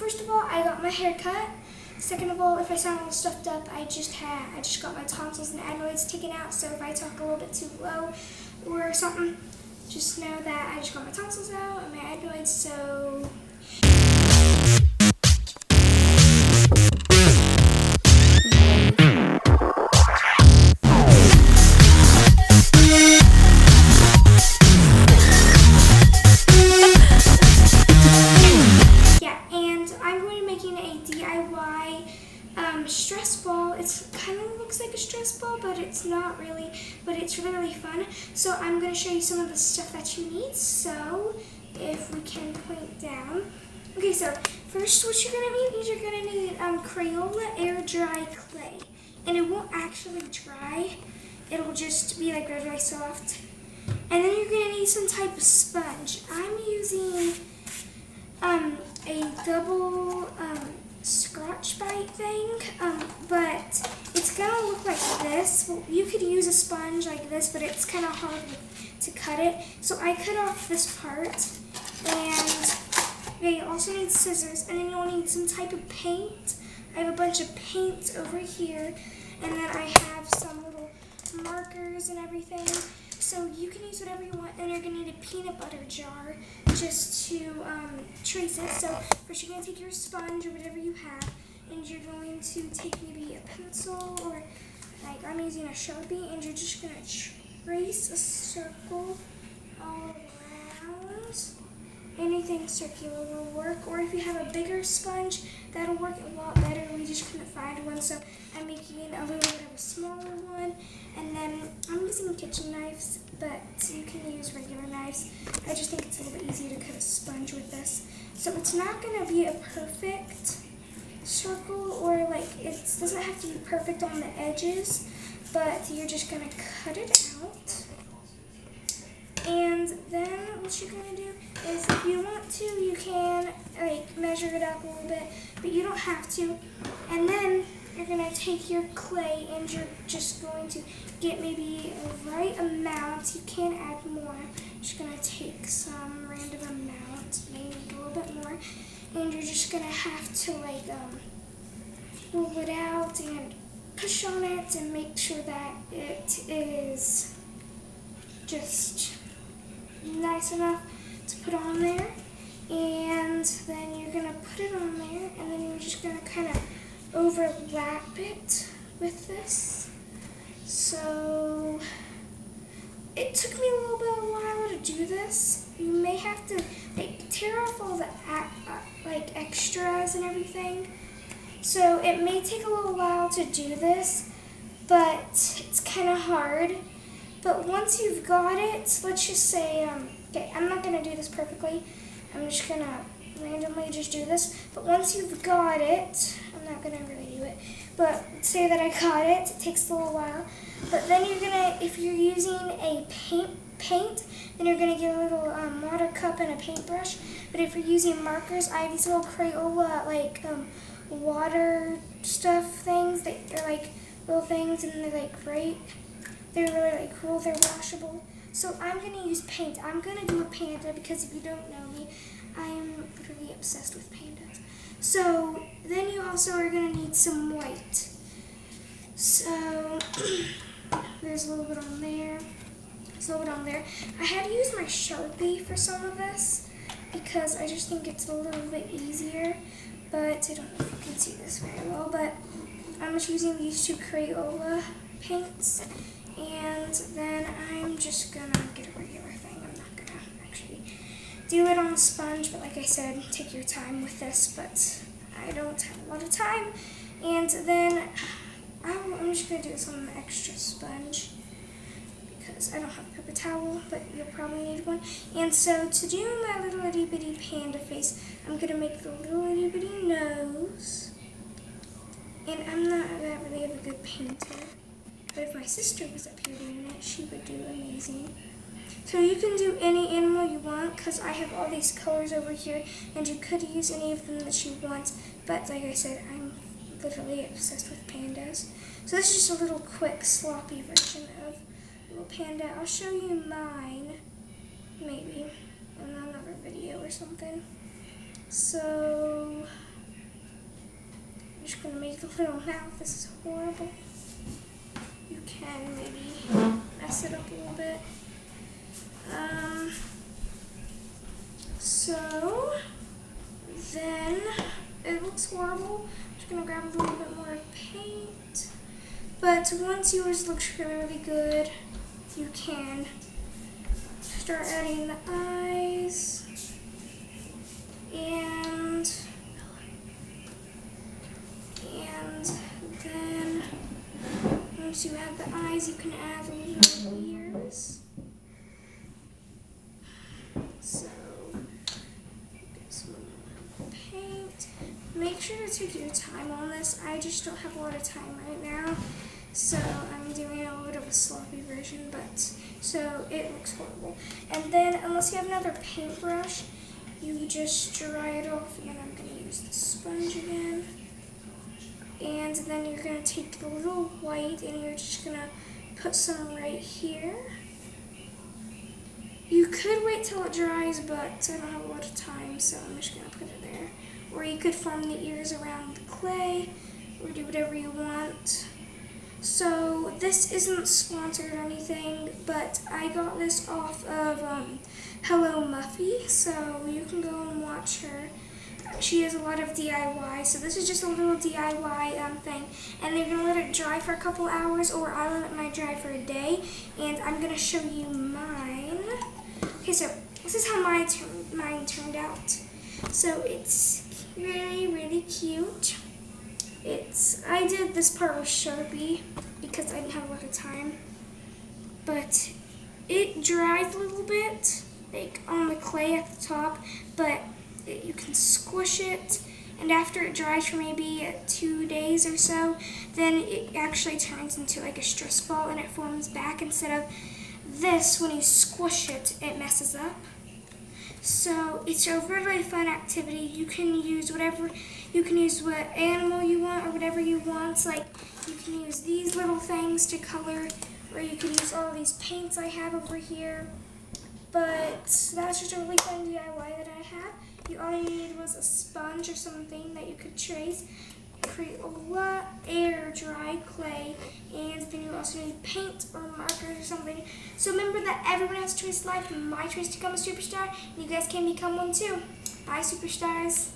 first of all, I got my hair cut. Second of all, if I sound a little stuffed up, I just got my tonsils and adenoids taken out. So if I talk a little bit too low or something, just know that I just got my tonsils out and my adenoids. So yeah, and I'm going to be making a DIY stress ball. It kind of looks like a stress ball, but it's not really, but it's really, really fun. So I'm going to show you some of the stuff that you need. So if we can point down. Okay, so first what you're going to need is you're going to need Crayola air dry clay. And it won't actually dry. It'll just be like really, really soft. And then you're going to need some type of sponge. I'm using a double Scotch-Brite thing, but it's going to look like this. Well, you could use a sponge like this, but it's kind of hard to cut it. So I cut off this part, and okay, you also need scissors, and then you'll need some type of paint. I have a bunch of paint over here, and then I have some little markers and everything. So you can use whatever you want, and you're going to need a peanut butter jar just to trace it. So first you're going to take your sponge or whatever you have, and you're going to take maybe a pencil, or like I'm using a Sharpie, and you're just going to trace a circle all around. Anything circular will work, or if you have a bigger sponge, that'll work a lot better. We just couldn't find one, so I'm making a little bit of a smaller one. And then I'm using kitchen knives, but you can use regular knives. I just think it's a little bit easier to cut a sponge with this. So it's not going to be a perfect circle, or like it doesn't have to be perfect on the edges, but you're just going to cut it out. And then what you're going to do is, if you want to, you can like measure it up a little bit, but you don't have to. And then you're going to take your clay, and you're just going to get maybe a right amount. You can add more. I'm just going to take some random amount, maybe a little bit more. And you're just going to have to like roll it out and push on it and make sure that it is just nice enough to put on there. And then you're going to put it on there, and then you're just going to kind of overlap it with this. So it took me a little bit of a while to do this. You may have to like tear off all the like extras and everything. So it may take a little while to do this, but it's kind of hard. But once you've got it, let's just say, okay, I'm not going to do this perfectly. I'm just going to randomly just do this. But once you've got it, I'm not going to really do it, but say that I got it. It takes a little while. But then you're going to, if you're using a paint, then you're going to get a little water cup and a paintbrush. But if you're using markers, I have these little Crayola, like, water stuff things. They're like little things, and they're like great. They're really, really cool. They're washable. So I'm going to use paint. I'm going to do a panda, because if you don't know me, I am literally obsessed with pandas. So then you also are going to need some white. So there's a little bit on there. There's a little bit on there. I had to use my Sharpie for some of this, because I just think it's a little bit easier. But I don't know if you can see this very well, but I'm just using these two Crayola paints. And then I'm just going to get a regular thing. I'm not going to actually do it on a sponge, but like I said, take your time with this, but I don't have a lot of time. And then I'm just going to do this on an extra sponge, because I don't have a paper towel, but you'll probably need one. And so to do my little itty bitty panda face, I'm going to make the little itty bitty nose. And I'm not that really of a good painter, but if my sister was up here doing it, she would do amazing. So you can do any animal you want, because I have all these colors over here, and you could use any of them that you want. But like I said, I'm literally obsessed with pandas. So this is just a little quick, sloppy version of little panda. I'll show you mine, maybe, in another video or something. So gonna make a little mouth. This is horrible. You can maybe mess it up a little bit. So then it looks horrible. I'm just gonna grab a little bit more paint. But once yours looks really good, you can start adding the eyes. And then once you add the eyes, you can add the little ears. So, get some paint. Make sure to take your time on this. I just don't have a lot of time right now, so I'm doing a little bit of a sloppy version, but so it looks horrible. And then, unless you have another paintbrush, you just dry it off, and I'm going to use the sponge again. And then you're going to take the little white, and you're just going to put some right here. You could wait till it dries, but I don't have a lot of time, so I'm just going to put it there. Or you could form the ears around the clay, or do whatever you want. So this isn't sponsored or anything, but I got this off of Hello Muffy, so you can go and watch her. She has a lot of DIY, so this is just a little DIY thing. And they're going to let it dry for a couple hours, or I let mine dry for a day, and I'm going to show you mine. Okay, so this is how mine turned out. So it's really, really cute. I did this part with Sharpie because I didn't have a lot of time. But it dries a little bit, like on the clay at the top, but you can squish it, and after it dries for maybe 2 days or so, then it actually turns into like a stress ball and it forms back instead of this. When you squish it, it messes up. So it's a really fun activity. You can use what animal you want or whatever you want. Like you can use these little things to color, or you can use all these paints I have over here. But that's just a really fun DIY that I had. All you needed was a sponge or something that you could trace, create a air dry clay, and then you also need paint or markers or something. So remember that everyone has a choice in life, and my choice to become a superstar, and you guys can become one too. Bye, superstars.